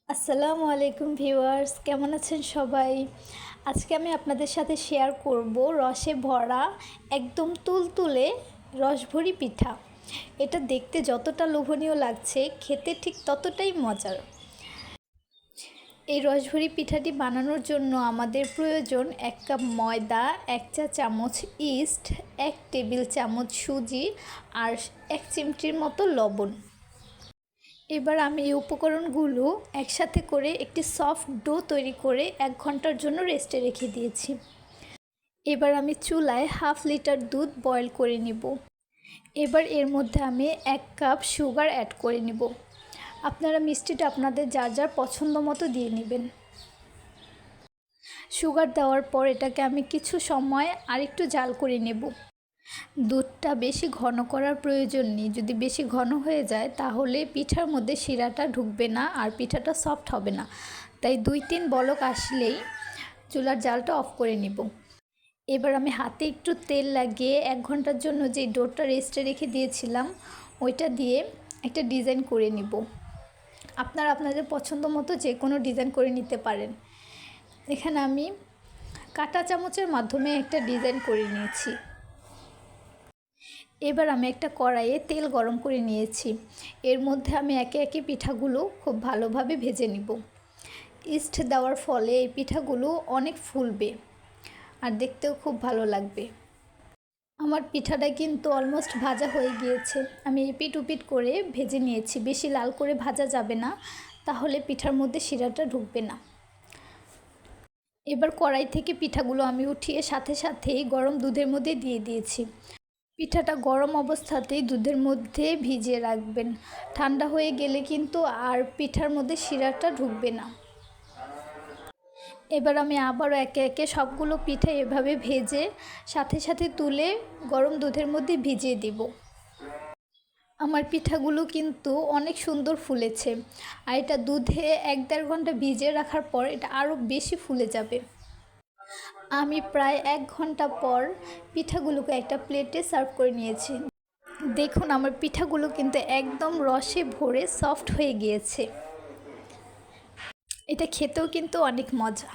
আসসালামু আলাইকুম ভিউয়ার্স, কেমন আছেন সবাই? আজকে আমি আপনাদের সাথে শেয়ার করব রসে ভরা একদম তুলতুলে রসভরি পিঠা। এটা দেখতে যতটা লোভনীয় লাগছে, খেতে ঠিক ততটাই মজার। এই রসভরি পিঠাটি বানানোর জন্য আমাদের প্রয়োজন 1 কাপ ময়দা, 1 চা চামচ ইস্ট, 1 টেবিল চামচ সুজি আর 1 চিমটির মতো লবণ। এবার আমি এই উপকরণগুলো একসাথে করে একটি সফট ডো তৈরি করে 1 ঘন্টার জন্য রেস্টে রেখে দিয়েছি। এবার আমি চুলায় হাফ লিটার দুধ বয়েল করে নিব। এবার এর মধ্যে আমি 1 কাপ সুগার অ্যাড করে নিব। আপনারা মিষ্টিটা আপনাদের যার যার পছন্দ মতো দিয়ে নেবেন। সুগার দেওয়ার পর এটাকে আমি কিছু সময় আরেকটু জাল করে নেব। দুধটা বেশি ঘন করার প্রয়োজন নেই। যদি বেশি ঘন হয়ে যায় তাহলে পিঠার মধ্যে শিরাটা ঢুকবে না আর পিঠাটা সফট হবে না। তাই 2-3 বলক আসলেই চুলার জালটা অফ করে নিব। এবার আমি হাতে একটু তেল লাগিয়ে 1 ঘন্টার জন্য যে ডোটা রেস্টে রেখে দিয়েছিলাম ওইটা দিয়ে একটা ডিজাইন করে নিব। আপনারা আপনাদের পছন্দ মতো যে কোনো ডিজাইন করে নিতে পারেন। এখানে আমি কাঁটা চামচের মাধ্যমে একটা ডিজাইন করে নিয়েছি। এবার আমি একটা কড়াইয়ে তেল গরম করে নিয়েছি। এর মধ্যে আমি একে একে পিঠাগুলো খুব ভালোভাবে ভেজে নিব। ইস্ট দেওয়ার ফলে এই পিঠাগুলো অনেক ফুলবে আর দেখতেও খুব ভালো লাগবে। আমার পিঠাটা কিন্তু অলমোস্ট ভাজা হয়ে গিয়েছে। আমি এপিট ওপিট করে ভেজে নিয়েছি। বেশি লাল করে ভাজা যাবে না, তাহলে পিঠার মধ্যে শিরাটা ঢুকবে না। এবার কড়াই থেকে পিঠাগুলো আমি উঠিয়ে সাথে সাথেই গরম দুধের মধ্যে দিয়ে দিয়েছি। পিঠাটা গরম অবস্থাতেই দুধের মধ্যে ভিজিয়ে রাখবেন। ঠান্ডা হয়ে গেলে কিন্তু আর পিঠার মধ্যে শিরাটা ঢুকবে না। এবার আমি আবারও একে একে সবগুলো পিঠা এভাবে ভেজে সাথে সাথে তুলে গরম দুধের মধ্যে ভিজিয়ে দিব। আমার পিঠাগুলো কিন্তু অনেক সুন্দর ফুলেছে আর এটা দুধে 1-1.5 ঘন্টা ভিজিয়ে রাখার পর এটা আরও বেশি ফুলে যাবে। আমি প্রায় 1 ঘন্টা পর পিঠাগুলোকে একটা প্লেটে সার্ভ করে নিয়েছি। দেখুন আমার পিঠাগুলো কিন্তু একদম রসে ভরে সফট হয়ে গিয়েছে। এটা খেতেও কিন্তু অনেক মজা।